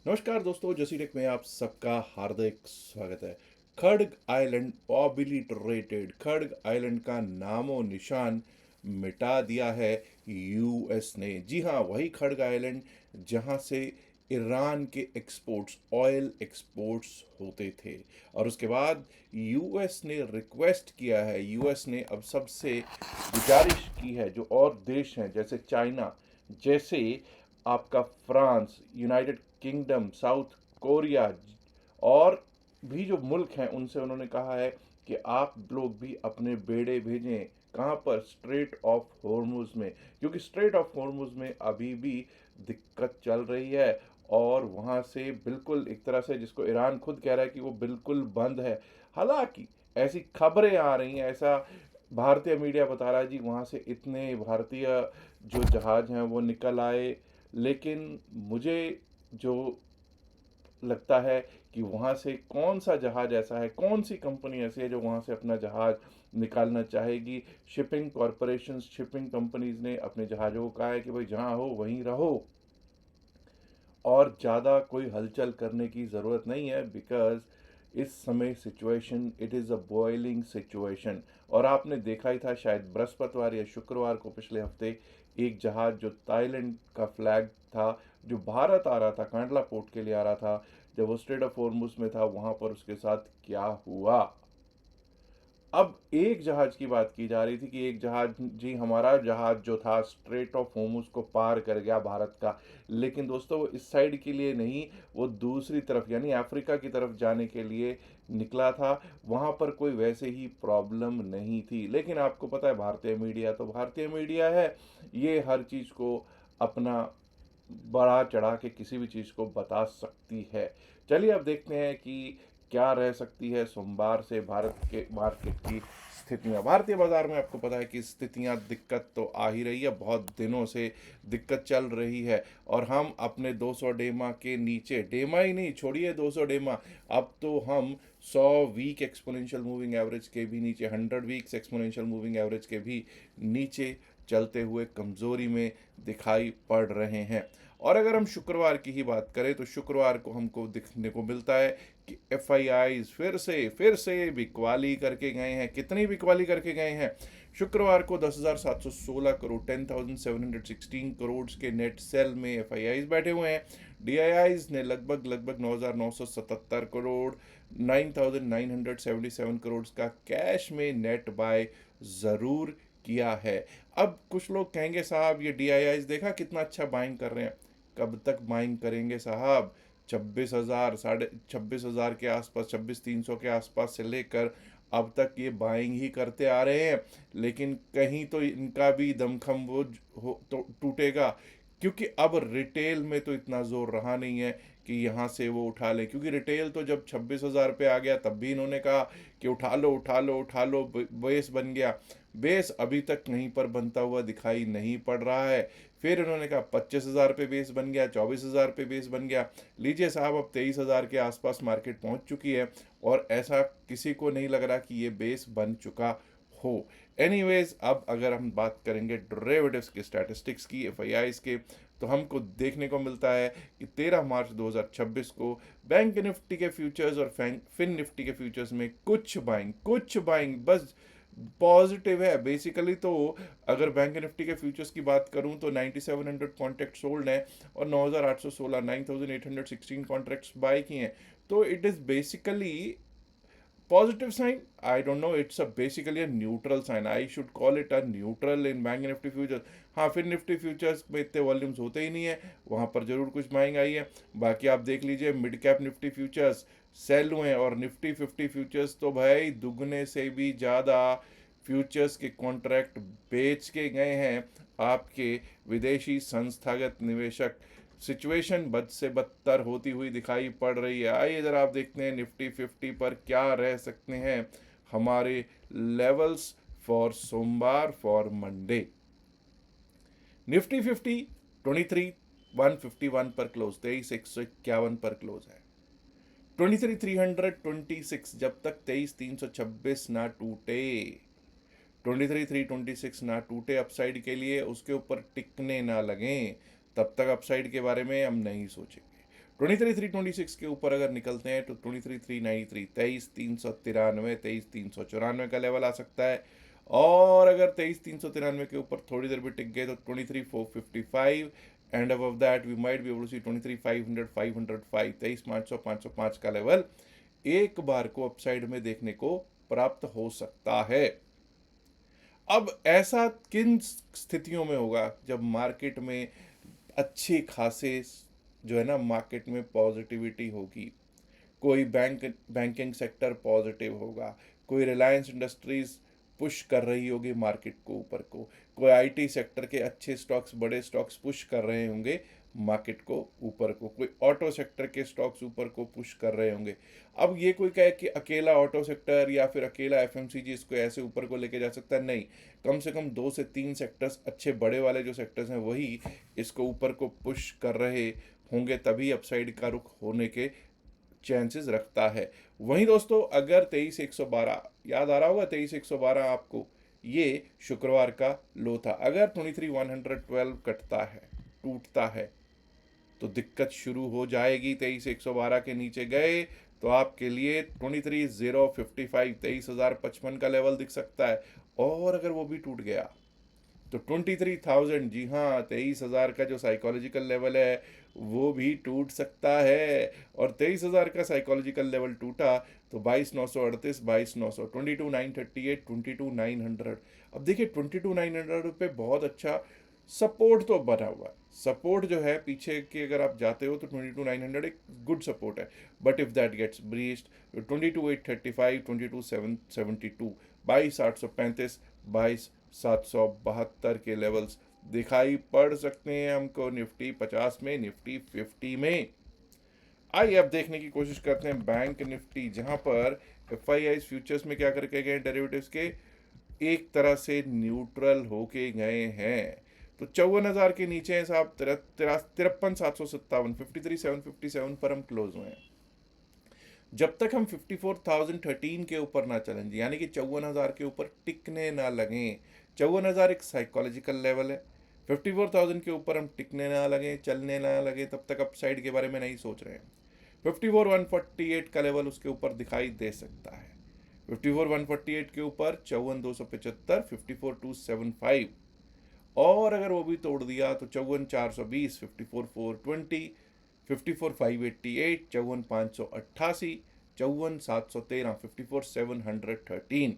नमस्कार दोस्तों, जसी टेक में आप सबका हार्दिक स्वागत है। खड़ग आइलैंड ऑबिलिटरेटेड, खड़ग आइलैंड का नामो निशान मिटा दिया है यूएस ने। जी हाँ, वही खड़ग आइलैंड जहां से ईरान के एक्सपोर्ट्स, ऑयल एक्सपोर्ट्स होते थे। और उसके बाद यूएस ने रिक्वेस्ट किया है, यूएस ने अब सबसे गुजारिश की है, जो और देश हैं जैसे चाइना, जैसे आपका France, United kingdom, south Korea और भी जो मुल्क हैं, उनसे उन्होंने कहा है कि आप लोग भी अपने बेड़े भेजें। कहाँ पर? स्ट्रेट ऑफ हॉर्मुज में, क्योंकि स्ट्रेट ऑफ हॉर्मुज में अभी भी दिक्कत चल रही है। और वहाँ से बिल्कुल एक तरह से, जिसको ईरान खुद कह रहा है कि वो बिल्कुल बंद है। हालांकि ऐसी खबरें आ रही हैं, ऐसा भारतीय मीडिया बता रहा है जी वहाँ से इतने भारतीय जो जहाज़ हैं वो निकल आए। लेकिन मुझे जो लगता है कि वहाँ से कौन सा जहाज़ ऐसा है, कौन सी कंपनी ऐसी है जो वहाँ से अपना जहाज़ निकालना चाहेगी। शिपिंग कॉरपोरेशन, शिपिंग कंपनीज ने अपने जहाज़ों को कहा है कि भाई जहाँ हो वहीं रहो, और ज़्यादा कोई हलचल करने की ज़रूरत नहीं है, बिकॉज इस समय situation, it is a boiling situation. और आपने देखा ही था शायद बृहस्पतिवार या शुक्रवार को पिछले हफ्ते, एक जहाज़ जो थाईलैंड का फ्लैग था, जो भारत आ रहा था, कांडला पोर्ट के लिए आ रहा था, जब वो स्ट्रेट ऑफ हॉर्मुज में था, वहाँ पर उसके साथ क्या हुआ। अब एक जहाज की बात की जा रही थी कि एक जहाज, जी हमारा जहाज जो था स्ट्रेट ऑफ होर्मुज को पार कर गया भारत का। लेकिन दोस्तों वो इस साइड के लिए नहीं, वो दूसरी तरफ यानी अफ्रीका की तरफ जाने के लिए निकला था। वहाँ पर कोई वैसे ही प्रॉब्लम नहीं थी। लेकिन आपको पता है भारतीय मीडिया तो भारतीय मीडिया है, ये हर चीज़ को अपना बढ़ा चढ़ा के किसी भी चीज़ को बता सकती है। चलिए अब देखते हैं कि क्या रह सकती है सोमवार से भारत के मार्केट की स्थितियाँ। भारतीय बाजार में आपको पता है कि स्थितियाँ, दिक्कत तो आ ही रही है, बहुत दिनों से दिक्कत चल रही है। और हम अपने 200 डेमा के नीचे, डेमा ही नहीं, छोड़िए 200 डेमा, अब तो हम 100 वीक एक्सपोनेंशियल मूविंग एवरेज के भी नीचे, 100 वीक्स एक्सपोनेंशियल मूविंग एवरेज के भी नीचे चलते हुए कमज़ोरी में दिखाई पड़ रहे हैं। और अगर हम शुक्रवार की ही बात करें तो शुक्रवार को हमको दिखने को मिलता है कि एफ आई आईज फिर से बिकवाली करके गए हैं। कितनी बिकवाली करके गए हैं? शुक्रवार को 10,716 करोड़, 10,716 करोड़ के नेट सेल में एफ आई आईज बैठे हुए हैं। डी आई आईज ने लगभग 9,977 करोड़, 9,977 करोड़ का कैश में नेट बाय ज़रूर किया है। अब कुछ लोग कहेंगे साहब ये डी आई आईज देखा कितना अच्छा बाइंग कर रहे हैं। कब तक बाइंग करेंगे साहब? 26,000, 26,000 के आसपास, 26,300 के आसपास से लेकर अब तक ये बाइंग ही करते आ रहे हैं। लेकिन कहीं तो इनका भी दमखम वो हो तो टूटेगा, क्योंकि अब रिटेल में तो इतना जोर रहा नहीं है कि यहाँ से वो उठा लें। क्योंकि रिटेल तो जब 26,000 पे आ गया तब भी इन्होंने कहा कि उठा लो उठा लो उठा लो, बेस बन गया। बेस अभी तक कहीं पर बनता हुआ दिखाई नहीं पड़ रहा है। फिर उन्होंने कहा 25,000 पे बेस बन गया, 24,000 पे बेस बन गया। लीजिए साहब, अब 23,000 के आसपास मार्केट पहुंच चुकी है, और ऐसा किसी को नहीं लग रहा कि ये बेस बन चुका हो। एनीवेज, अब अगर हम बात करेंगे डेरिवेटिव्स के स्टैटिस्टिक्स की, एफ आई आईज के, तो हमको देखने को मिलता है कि 13 मार्च 2026 को बैंक निफ्टी के फ्यूचर्स और फिन निफ्टी के फ्यूचर्स में कुछ बाइंग बस पॉजिटिव है बेसिकली। तो अगर बैंक निफ्टी के फ्यूचर्स की बात करूं तो 9700 कॉन्ट्रैक्ट सोल्ड हैं और 9,816, 9,816 कॉन्ट्रैक्ट्स बाय किए हैं। तो it is basically positive sign. I don't know, it's a basically a neutral sign. I should call it a neutral in bank Nifty futures. हाँ, फिर निफ्टी फ्यूचर्स में इतने वॉल्यूम्स होते ही नहीं है, वहाँ पर जरूर कुछ बाइंग आई है। बाकी आप देख लीजिए, mid cap Nifty futures sell हुए, और निफ्टी 50 फ्यूचर्स तो भाई दुगने से भी ज़्यादा फ्यूचर्स के कॉन्ट्रैक्ट बेच के गए हैं आपके विदेशी संस्थागत निवेशक। सिचुएशन बद से बदतर होती हुई दिखाई पड़ रही है। आइए जरा आप देखते हैं निफ्टी 50 पर क्या रह सकते हैं हमारे लेवल्स फॉर सोमवार, फॉर मंडे। निफ्टी 50 23,151 पर क्लोज, 23,151 पर क्लोज है। 23,326, जब तक 23,326 ना टूटे, 23,326 ना टूटे अपसाइड के लिए, उसके ऊपर टिकने ना लगें, तब तक अपसाइड के बारे में हम नहीं सोचेंगे। 23,326 के ऊपर अगर निकलते हैं तो 23,393, 23,393, 23,394 का लेवल आ सकता है। और अगर 23,393 के ऊपर थोड़ी देर भी टिक गए तो 23,455 and above that we might be able to see 23,500, 505, 23,500, 505 का लेवल एक बार को अपसाइड में देखने को प्राप्त हो सकता है। अब ऐसा किन स्थितियों में होगा जब मार्केट में अच्छे खासे जो है ना मार्केट में पॉजिटिविटी होगी। कोई बैंकिंग सेक्टर पॉजिटिव होगा, कोई रिलायंस इंडस्ट्रीज पुश कर रही होगी मार्केट को ऊपर को, कोई आईटी सेक्टर के अच्छे स्टॉक्स बड़े स्टॉक्स पुश कर रहे होंगे मार्केट को ऊपर को, कोई ऑटो सेक्टर के स्टॉक्स ऊपर को पुश कर रहे होंगे। अब ये कोई कहे कि अकेला ऑटो सेक्टर या फिर अकेला एफएमसीजी इसको ऐसे ऊपर को लेके जा सकता है, नहीं। कम से कम 2 से 3 सेक्टर्स अच्छे बड़े वाले जो सेक्टर्स हैं वही इसको ऊपर को पुश कर रहे होंगे, तभी अपसाइड का रुख होने के चांसेस रखता है। वहीं दोस्तों अगर 23,112 याद आ रहा होगा, 23,112 आपको ये शुक्रवार का लो था। अगर 23,112 कटता है, टूटता है, तो दिक्कत शुरू हो जाएगी। 23,112 के नीचे गए तो आपके लिए 23,055, 23,055 का लेवल दिख सकता है। और अगर वो भी टूट गया तो 23,000, जी हाँ, 23,000 का जो साइकोलॉजिकल लेवल है वो भी टूट सकता है। और 23,000 का साइकोलॉजिकल लेवल टूटा तो 22,938, 22,900, 22,938, 22,900। अब देखिए 22,900 पे बहुत अच्छा सपोर्ट तो बना हुआ है। सपोर्ट जो है पीछे के अगर आप जाते हो तो 22,900 एक गुड सपोर्ट है। But if that gets breached 22,835, 22,772, 22,835, 22,772 के लेवल्स दिखाई पड़ सकते हैं हमको निफ्टी 50 में, निफ्टी 50 में। आइए अब देखने की कोशिश करते हैं बैंक निफ्टी, जहां पर एफआईआई फ्यूचर्स में क्या करके गए डेरिवेटिव्स के एक तरह से न्यूट्रल होके गए हैं। तो 54,000 के नीचे हैं साहब, 53,757, 53,757 पर हम क्लोज हुए हैं। जब तक हम 54,013 के ऊपर ना चलें, यानी कि 54,000 के ऊपर टिकने ना लगें। 54,000 एक साइकोलॉजिकल लेवल है। 54,000 के ऊपर हम टिकने ना लगें, चलने ना लगे, तब तक अपसाइड के बारे में नहीं सोच रहे हैं। 54,148 का लेवल उसके ऊपर दिखाई दे सकता है। 54,148 के ऊपर 54,275, 54,275। और अगर वो भी तोड़ दिया तो 54,420, 54,420, 54,588, 54,588, 54,713, 54,713।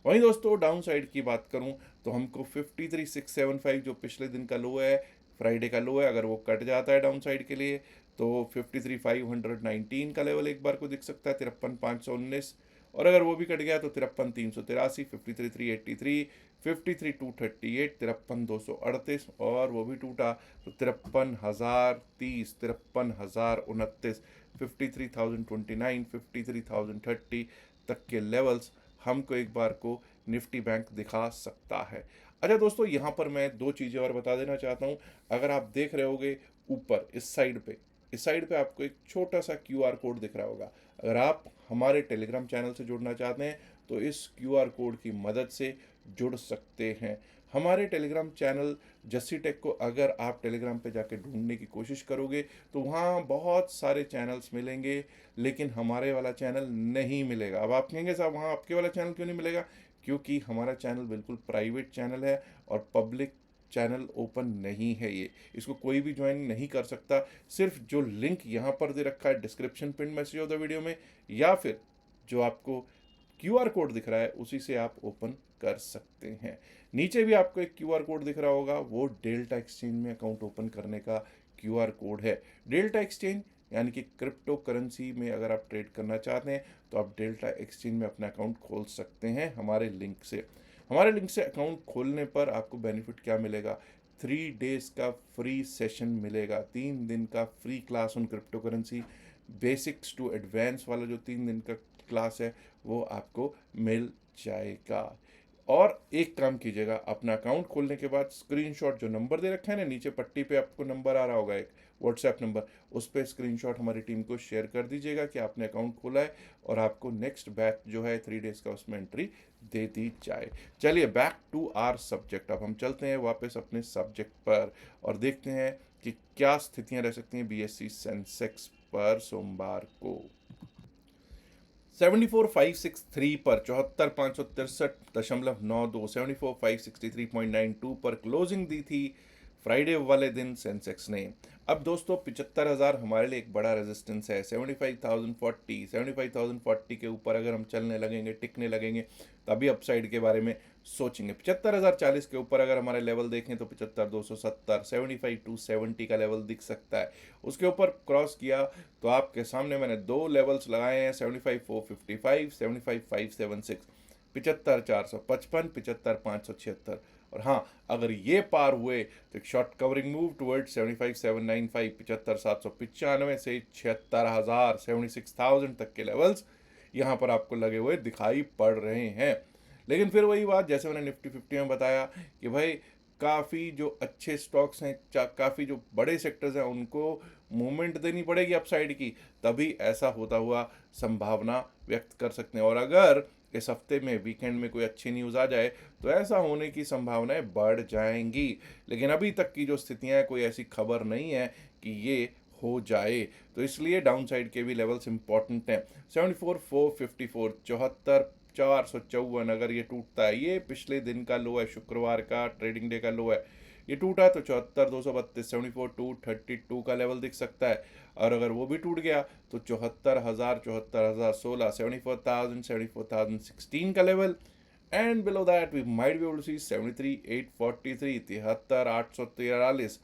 वहीं दोस्तों डाउन साइड की बात करूं तो हमको 53,675 जो पिछले दिन का लो है, फ्राइडे का लो है, अगर वो कट जाता है डाउन साइड के लिए तो 53,519 का लेवल एक बार को दिख सकता है, 53,519। और अगर वो भी कट गया तो 53,383, 53,383, 53,238, 53,238। और वो भी टूटा तो 53,030, 53,029, 53,029, 53,030 तक के लेवल्स हमको एक बार को निफ्टी बैंक दिखा सकता है। अच्छा दोस्तों, यहाँ पर मैं दो चीज़ें और बता देना चाहता हूँ। अगर आप देख रहे होगे ऊपर इस साइड पे आपको एक छोटा सा क्यूआर कोड दिख रहा होगा। अगर आप हमारे टेलीग्राम चैनल से जुड़ना चाहते हैं तो इस क्यूआर कोड की मदद से जुड़ सकते हैं। हमारे टेलीग्राम चैनल जस्सी टेक को अगर आप टेलीग्राम पे जाके ढूंढने की कोशिश करोगे तो वहाँ बहुत सारे चैनल्स मिलेंगे, लेकिन हमारे वाला चैनल नहीं मिलेगा। अब आप कहेंगे साहब वहाँ आपके वाला चैनल क्यों नहीं मिलेगा? क्योंकि हमारा चैनल बिल्कुल प्राइवेट चैनल है और पब्लिक चैनल ओपन नहीं है। ये इसको कोई भी ज्वाइन नहीं कर सकता। सिर्फ जो लिंक यहाँ पर दे रखा है description pin message of the video में, या फिर जो आपको क्यूआर कोड दिख रहा है उसी से आप ओपन कर सकते हैं। नीचे भी आपको एक क्यूआर कोड दिख रहा होगा, वो डेल्टा एक्सचेंज में अकाउंट ओपन करने का क्यूआर कोड है। डेल्टा एक्सचेंज यानी कि क्रिप्टो करेंसी में अगर आप ट्रेड करना चाहते हैं तो आप डेल्टा एक्सचेंज में अपना अकाउंट खोल सकते हैं हमारे लिंक से। हमारे लिंक से अकाउंट खोलने पर आपको बेनिफिट क्या मिलेगा? 3 डेज का फ्री सेशन मिलेगा, 3 दिन का free class on crypto currency, basics to advance वाला जो 3 दिन का क्लास है वो आपको मिल जाएगा। और एक काम कीजिएगा, अपना अकाउंट खोलने के बाद स्क्रीनशॉट जो नंबर दे रखा है ना नीचे पट्टी पे आपको नंबर आ रहा होगा एक व्हाट्सएप नंबर, उस पर स्क्रीनशॉट हमारी टीम को शेयर कर दीजिएगा कि आपने अकाउंट खोला है, और आपको नेक्स्ट बैच जो है 3 डेज का उसमें एंट्री दे दी जाए। चलिए बैक टू आर सब्जेक्ट, अब हम चलते हैं वापस अपने सब्जेक्ट पर और देखते हैं कि क्या स्थितियां रह सकती हैं बीएसई सेंसेक्स पर सोमवार को। 74,563 पर 74,563.92, 74,563.92 पर क्लोजिंग दी थी फ्राइडे वाले दिन सेंसेक्स ने। अब दोस्तों 75,000 हमारे लिए एक बड़ा रेजिस्टेंस है। 75,040 के ऊपर अगर हम चलने लगेंगे, टिकने लगेंगे, तभी अपसाइड के बारे में सोचेंगे। 75,040 के ऊपर अगर हमारे लेवल देखें तो 75,270, 75,270 का लेवल दिख सकता है। उसके ऊपर क्रॉस किया तो आपके सामने मैंने दो लेवल्स लगाए हैं, 75,455, 75,576, 75,455, 75,576। और हाँ, अगर ये पार हुए तो एक शॉर्ट कवरिंग मूव टुवर्ड 75,795, 75,795 से 76,000, 76,000 तक के लेवल्स यहाँ पर आपको लगे हुए दिखाई पड़ रहे हैं। लेकिन फिर वही बात, जैसे मैंने निफ्टी 50 में बताया कि भाई काफ़ी जो अच्छे स्टॉक्स हैं, काफ़ी जो बड़े सेक्टर्स हैं, उनको मूवमेंट देनी पड़ेगी अपसाइड की, तभी ऐसा होता हुआ संभावना व्यक्त कर सकते हैं। और अगर इस हफ्ते में वीकेंड में कोई अच्छी न्यूज़ आ जाए तो ऐसा होने की संभावनाएं बढ़ जाएंगी। लेकिन अभी तक की जो स्थितियां हैं, कोई ऐसी खबर नहीं है कि ये हो जाए, तो इसलिए डाउन साइड के भी लेवल्स इंपॉर्टेंट हैं। 74,454, 74,454, अगर ये टूटता है, ये पिछले दिन का लो है, शुक्रवार का ट्रेडिंग डे का लो है, ये टूटा तो 74,232, 74,232 का लेवल दिख सकता है। और अगर वो भी टूट गया तो 74,000, 74,016, 74,000, 74,016 का level. And below that we might be able to see 73,843, 73,843।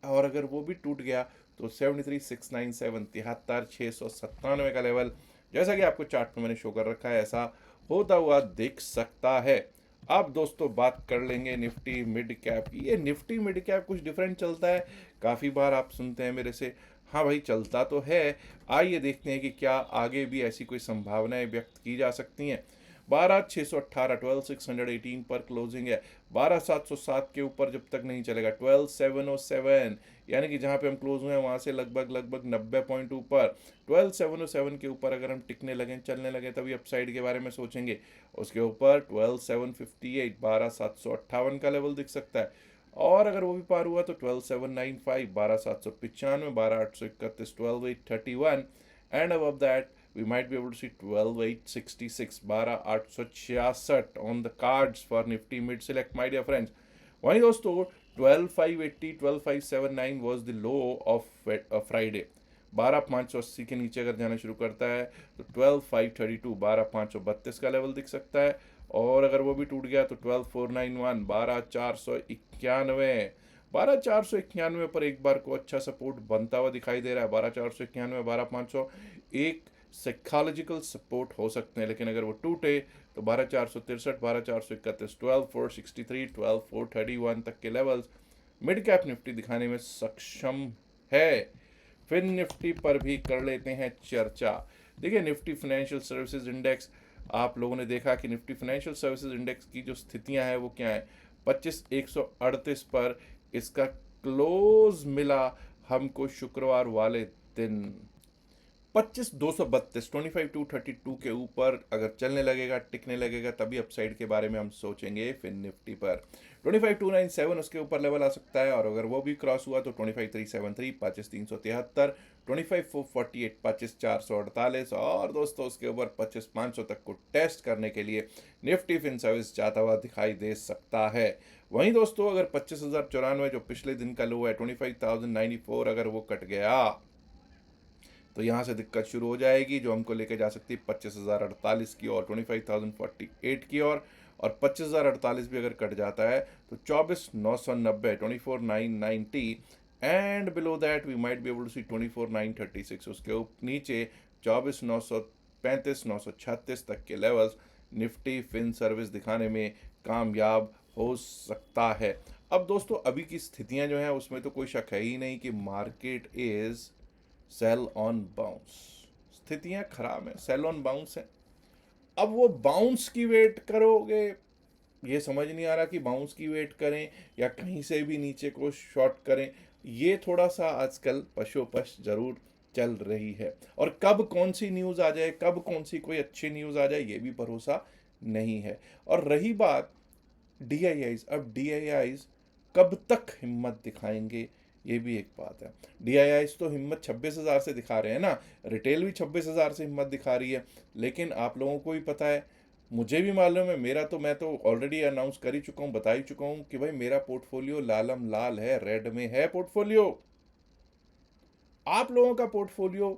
और अगर वो भी टूट गया तो 73,697, 73,697 का लेवल, जैसा कि आपको चार्ट में मैंने शो कर रखा है, ऐसा होता हुआ दिख सकता है। अब दोस्तों बात कर लेंगे निफ्टी मिड कैप की। ये निफ्टी मिड कैप कुछ डिफरेंट चलता है, काफ़ी बार आप सुनते हैं मेरे से। हाँ भाई, चलता तो है। आइए देखते हैं कि क्या आगे भी ऐसी कोई संभावनाएं व्यक्त की जा सकती हैं। 12,618, 12,618 पर क्लोजिंग है। 12,707 के ऊपर जब तक नहीं चलेगा, 12,707, यानी कि जहाँ पे हम क्लोज हुए हैं वहाँ से लगभग लगभग 90 पॉइंट ऊपर, 12,707 के ऊपर अगर हम टिकने लगें, चलने लगें, तभी अपसाइड के बारे में सोचेंगे। उसके ऊपर 12,758, 12,758 का लेवल दिख सकता है। और अगर वो भी पार हुआ तो 12,795, 12,795, 12,831, 12,831, and above that we might be able to see 12,866, 12,866 on the cards for Nifty mid select, my dear friends. वहीं दोस्तों 12,580, 12,579 was the low of Friday. 12,580 के नीचे अगर जाना शुरू करता है तो 12,532, 12,532 का लेवल दिख सकता है। और अगर वो भी टूट गया तो 12,491, 12,491, 12,491 पर एक बार को अच्छा सपोर्ट बनता हुआ दिखाई दे रहा है। 12,491, 12,500 एक साइकोलॉजिकल सपोर्ट हो सकते हैं। लेकिन अगर वो टूटे तो 12,463, 12,431, 12,463, 12,431 तक के लेवल्स मिड कैप निफ्टी दिखाने में सक्षम है। फिर निफ्टी पर भी कर लेते हैं चर्चा। देखिए, निफ्टी फाइनेंशियल सर्विसेज इंडेक्स, आप लोगों ने देखा कि निफ्टी फाइनेंशियल सर्विसेज इंडेक्स की जो स्थितियां हैं वो क्या है। 25,138 पर इसका क्लोज मिला हमको शुक्रवार वाले दिन। 25,232, 25,232 के ऊपर अगर चलने लगेगा, टिकने लगेगा, तभी अपसाइड के बारे में हम सोचेंगे। फिर निफ्टी पर 25,297 उसके ऊपर लेवल आ सकता है। और अगर वो भी क्रॉस हुआ तो 25,373, 25,373, 25,448, 25,448। और दोस्तों उसके ऊपर 25,500 तक को टेस्ट करने के लिए निफ्टी फिन सर्विस जाता हुआ दिखाई दे सकता है। वहीं दोस्तों अगर 25,094 जो पिछले दिन का लो है, 25,094, अगर वो कट गया तो यहाँ से दिक्कत शुरू हो जाएगी, जो हमको लेके जा सकती है 25,048 की और, 25,048 की और 25,048 भी अगर कट जाता है तो 24,990, 24,990, and below that we might be able to see 24,936। उसके नीचे 24,935, 936 तक के लेवल्स निफ्टी फिन सर्विस दिखाने में कामयाब हो सकता है। अब दोस्तों अभी की स्थितियां जो हैं उसमें तो कोई शक है ही नहीं कि market is sell on bounce. स्थितियां खराब हैं, सेल ऑन बाउंस है। अब वो बाउंस की वेट करोगे, ये समझ नहीं आ रहा कि बाउंस की वेट करें या कहीं से भी नीचे को शॉर्ट करें। ये थोड़ा सा आजकल पशोपश जरूर चल रही है। और कब कौन सी न्यूज़ आ जाए, कब कौन सी कोई अच्छी न्यूज़ आ जाए, ये भी भरोसा नहीं है। और रही बात डीआईआईज, अब डीआईआईज कब तक हिम्मत दिखाएंगे ये भी एक बात है। DIIs तो हिम्मत 26,000 से दिखा रहे हैं ना, रिटेल भी 26,000 से हिम्मत दिखा रही है, लेकिन आप लोगों को भी पता है, मुझे भी मालूम है, मैं तो ऑलरेडी अनाउंस कर ही चुका हूँ, बता ही चुका हूँ कि भाई मेरा पोर्टफोलियो लालम लाल है, रेड में है पोर्टफोलियो। आप लोगों का पोर्टफोलियो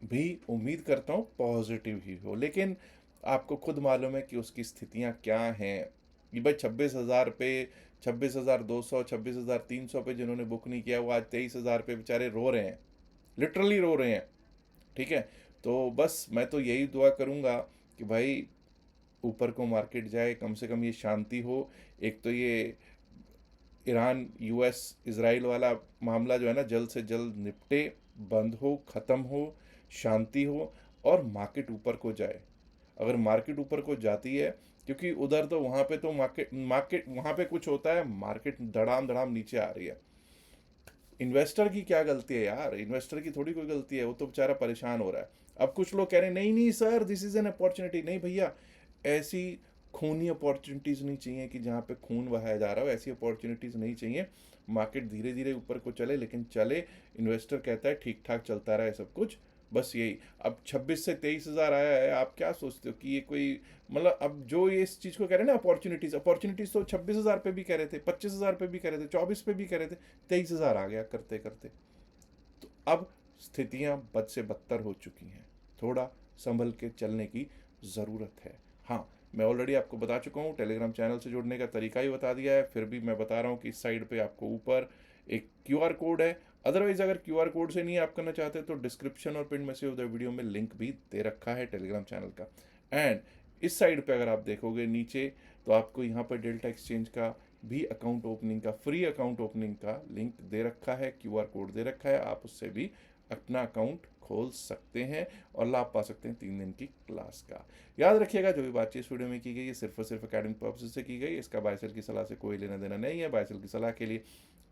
भी उम्मीद करता हूँ पॉजिटिव ही हो, लेकिन आपको खुद मालूम है कि उसकी स्थितियाँ क्या हैं। ये भाई 26,000 पे, 26,200, 26,300 पे जिन्होंने बुक नहीं किया वो आज 23,000 पे बेचारे रो रहे हैं, लिटरली रो रहे हैं। ठीक है, तो बस मैं तो यही दुआ करूँगा कि भाई ऊपर को मार्केट जाए, कम से कम ये शांति हो। एक तो ये ईरान US इसराइल वाला मामला जो है ना जल्द से जल्द निपटे, बंद हो, ख़त्म हो, शांति हो, और मार्केट ऊपर को जाए। अगर मार्केट ऊपर को जाती है, क्योंकि उधर तो वहाँ पे तो मार्केट मार्केट वहाँ पे कुछ होता है, मार्केट धड़ाम धड़ाम नीचे आ रही है। इन्वेस्टर की क्या गलती है यार, इन्वेस्टर की थोड़ी कोई गलती है, वो तो बेचारा परेशान हो रहा है। अब कुछ लोग कह रहे हैं नहीं नहीं sir this is an opportunity, नहीं भैया, ऐसी खूनी अपॉर्चुनिटीज़ नहीं चाहिए कि जहाँ पे खून बहाया जा रहा हो, ऐसी अपॉर्चुनिटीज़ नहीं चाहिए। मार्केट धीरे धीरे ऊपर को चले, लेकिन चले, इन्वेस्टर कहता है ठीक ठाक चलता रहा है सब कुछ, बस यही। अब 26 से 23,000 आया है, आप क्या सोचते हो कि ये कोई, मतलब अब जो ये इस चीज़ को कह रहे हैं ना अपॉर्चुनिटीज़, अपॉर्चुनिटीज़ तो 26,000 पे भी कह रहे थे, 25,000 पे भी कह रहे थे, 24 पे भी कह रहे थे, 23,000 आ गया करते करते। तो अब स्थितियां बद से बदतर हो चुकी हैं, थोड़ा संभल के चलने की ज़रूरत है। हाँ, मैं ऑलरेडी आपको बता चुका हूँ, टेलीग्राम चैनल से जुड़ने का तरीका ही बता दिया है, फिर भी मैं बता रहा हूँ कि इस साइड पे आपको ऊपर एक QR कोड है। अदरवाइज अगर QR कोड से नहीं आप करना चाहते तो डिस्क्रिप्शन और pin message of the video में लिंक भी दे रखा है टेलीग्राम चैनल का। एंड इस साइड पे अगर आप देखोगे नीचे, तो आपको यहाँ पर डेल्टा एक्सचेंज का भी अकाउंट ओपनिंग का, फ्री अकाउंट ओपनिंग का लिंक दे रखा है, QR कोड दे रखा है, आप उससे भी अपना अकाउंट खोल सकते हैं और लाभ पा सकते हैं 3 दिन की क्लास का। याद रखिएगा, जो भी बातचीत इस वीडियो में की गई है सिर्फ और सिर्फ एकेडमिक पर्पज से की गई, इसका बाय सेल की सलाह से कोई लेना देना नहीं है। बाय सेल की सलाह के लिए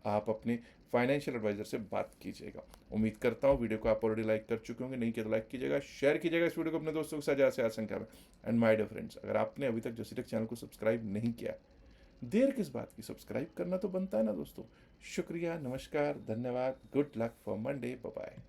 आप अपने फाइनेंशियल एडवाइजर से बात कीजिएगा। उम्मीद करता हूँ वीडियो को आप ऑलरेडी लाइक कर चुके होंगे, नहीं किया तो लाइक कीजिएगा, शेयर कीजिएगा इस वीडियो को अपने दोस्तों के साथ ज़्यादा से ज़्यादा संख्या में। एंड माय डियर फ्रेंड्स, अगर आपने अभी तक जोशीटेक चैनल को सब्सक्राइब नहीं किया, देर किस बात की, सब्सक्राइब करना तो बनता है ना दोस्तों। शुक्रिया, नमस्कार, धन्यवाद, good luck for Monday, bye bye.